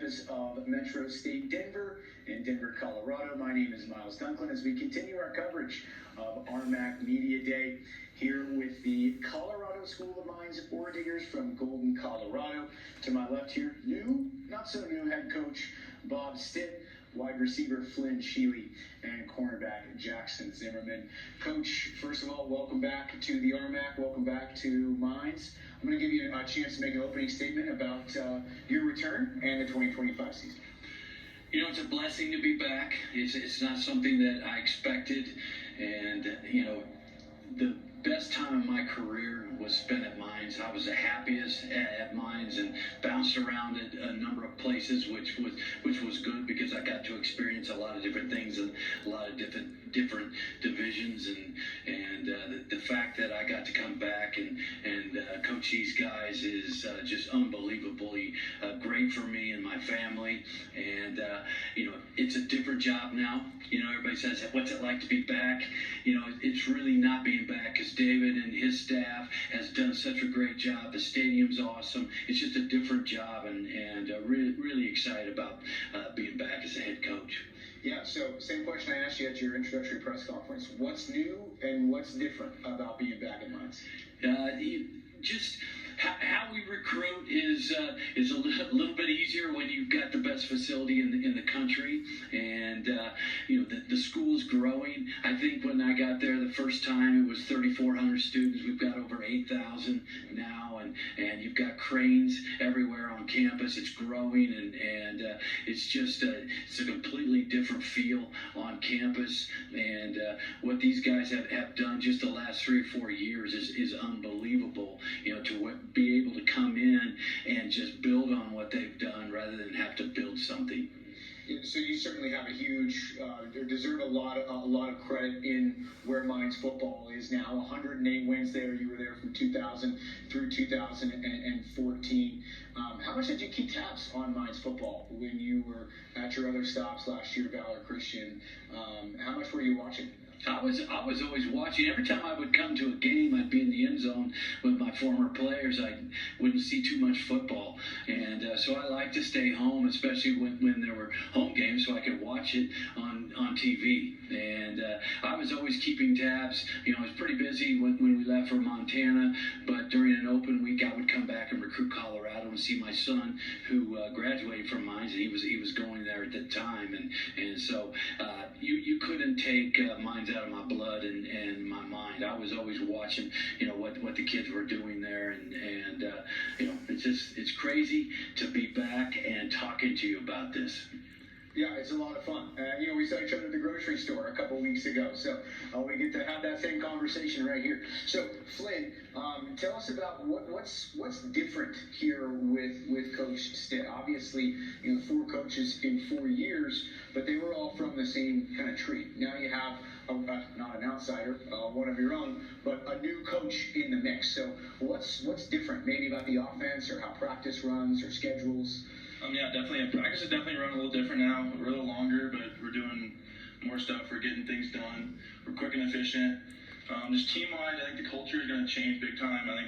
campus of Metro State Denver in Denver, Colorado. My name is Miles Dunklin as we continue our coverage of RMAC Media Day here with the Colorado School of Mines Orators from Golden, Colorado. To my left here, new, not so new head coach Bob Stitt, wide receiver Flynn Schiele, and cornerback Jackson Zimmerman. Coach, first of all, welcome back to the RMAC. Welcome back to Mines. I'm going to give you a chance to make an opening statement about your return and the 2025 season. You know, it's a blessing to be back. It's not something that I expected. And, you know, the best time of my career was spent at Mines. I was the happiest at Mines and bounced around at a number of places, which was good because I got to experience a lot of different things and a lot of different divisions, and the fact that I got to come back and coach these guys is just unbelievably great for me and my family. And you know, it's a different job now. You know, everybody says, what's it like to be back? You know, it's really not being back, because David and his staff has done such a great job. The stadium's awesome. It's just a different job, and really excited about being back as a head coach. Yeah, so same question I asked you at your introductory press conference. What's new and what's different about being back at Mines? Just how we recruit is a little bit easier when you've got the best facility in the country, and you know, the school's growing. I think when I got there the first time it was 3,400 students. We've got over 8,000 now, and you've got cranes everywhere on campus. It's growing, and it's just it's a completely different feel on campus. And what these guys have done just the last 3 or 4 years is unbelievable. You know, to be able to come in and just build on what they've done rather than have to build something. Yeah, so you certainly have a huge, deserve a lot of credit in where Mines football is now. 108 wins there. You were there from 2000 through 2014. How much did you keep tabs on Mines football when you were at your other stops last year, Valor Christian? How much were you watching? I was always watching. Every time I would come to a game, I'd be in the end zone with my former players. I wouldn't see too much football, and so I like to stay home, especially when there were home games, so I could watch it on TV. And I was always keeping tabs. You know, I was pretty busy when we left for Montana, but during an open week, I would come back and recruit Colorado and see my son, who graduated from Mines, and he was going there at the time, and so you couldn't take Mines out of my blood and my mind. I was always watching, you know, what the kids were doing there, and you know, it's crazy to be back and talking to you about this. Yeah, it's a lot of fun. You know, we saw each other at the grocery store a couple weeks ago, so we get to have that same conversation right here. So, Flynn, tell us about what's different here with Coach Stitt. Obviously, you know, 4 coaches in 4 years, but they were all from the same kind of tree. Now you have not an outsider, one of your own, but a new coach in the mix. So, what's different, maybe about the offense or how practice runs or schedules? Yeah, definitely. Practice is definitely run a little different now. We're a little longer, but we're doing more stuff. We're getting things done. We're quick and efficient. Just team-wide, I think the culture is going to change big time. I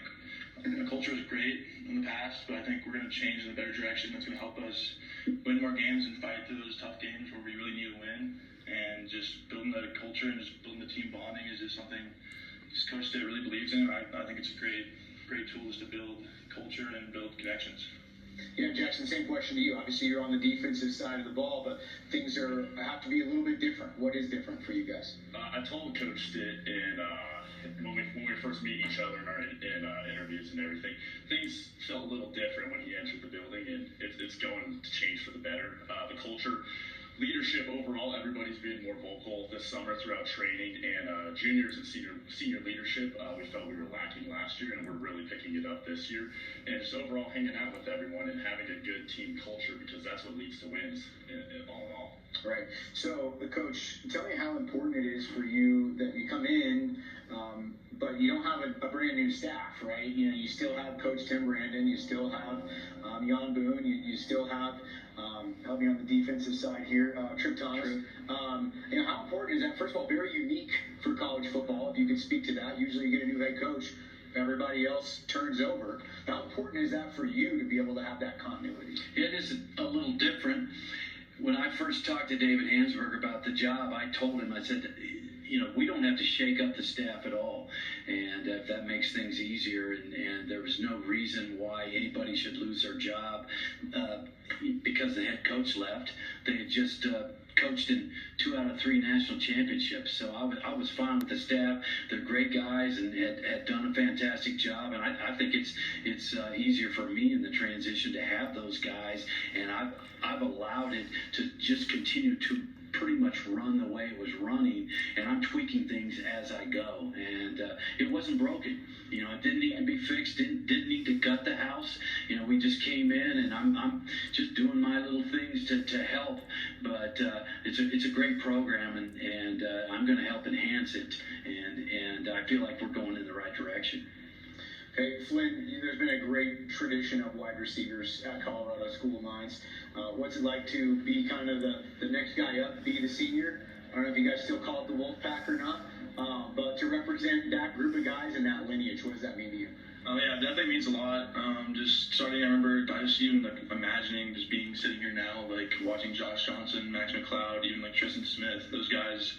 think the culture was great in the past, but I think we're going to change in a better direction. That's going to help us win more games and fight through those tough games where we really need to win. And just building the culture and just building the team bonding is just something this coach Stitt really believes in. I think it's a great tool just to build culture and build connections. Yeah, Jackson, same question to you. Obviously, you're on the defensive side of the ball, but things have to be a little bit different. What is different for you guys? I told Coach Stitt, and when we first meet each other in our interviews and everything, things felt a little different when he entered the building, and it's going to change for the better. The culture, leadership overall, everybody's been more vocal this summer throughout training, and juniors and senior leadership, we felt we were lacking last year, and we're really picking it up this year. And just overall hanging out with everyone and having a good team culture, because that's what leads to wins all in all. Right. So, Coach, tell me how important it is for you that you come in, but you don't have a brand new staff, right? You know, you still have Coach Tim Brandon, you still have Jan Boone, you still have help me on the defensive side here, Trip Thomas. You know, how important is that? First of all, very unique for college football, if you could speak to that. Usually you get a new head coach, everybody else turns over. How important is that for you to be able to have that continuity? It is a little different. first talked to David Hansberg about the job, I told him, I said, we don't have to shake up the staff at all, and if that makes things easier, and there was no reason why anybody should lose their job because the head coach left. They had just coached in 2 out of 3 national championships, so I was fine with the staff. They're great guys and had done a fantastic job, and I think it's easier for me in the transition to have those guys, and I've allowed it to just continue to pretty much run the way it was running, and I'm tweaking things as I go, and it wasn't broken. It didn't need to be fixed, didn't need to gut the house. We just came in, and I'm just doing my little things to help, but it's a great program, and I'm going to help enhance it, and I feel like we're going in the right direction. Okay, Flynn, there's been a great tradition of wide receivers at Colorado School of Mines. What's it like to be kind of the next guy up, be the senior? I don't know if you guys still call it the Wolf Pack or not, but to represent that group of guys and that lineage, what does that mean to you? Oh yeah, it definitely means a lot. Just starting, I remember I just even imagining just being sitting here now, like watching Josh Johnson, Max McLeod, even like Tristan Smith. Those guys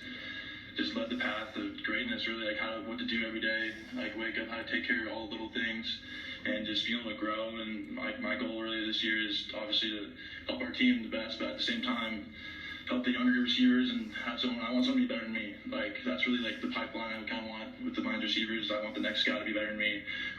just led the path of greatness, really, like what to do every day, like wake up, how to take care of all the little things, and just being able to grow. And my goal really this year is obviously to help our team the best, but at the same time, help the younger receivers and have someone. I want someone to be better than me. Like that's really like the pipeline I kind of want with the Mines receivers. I want the next guy to be better than me.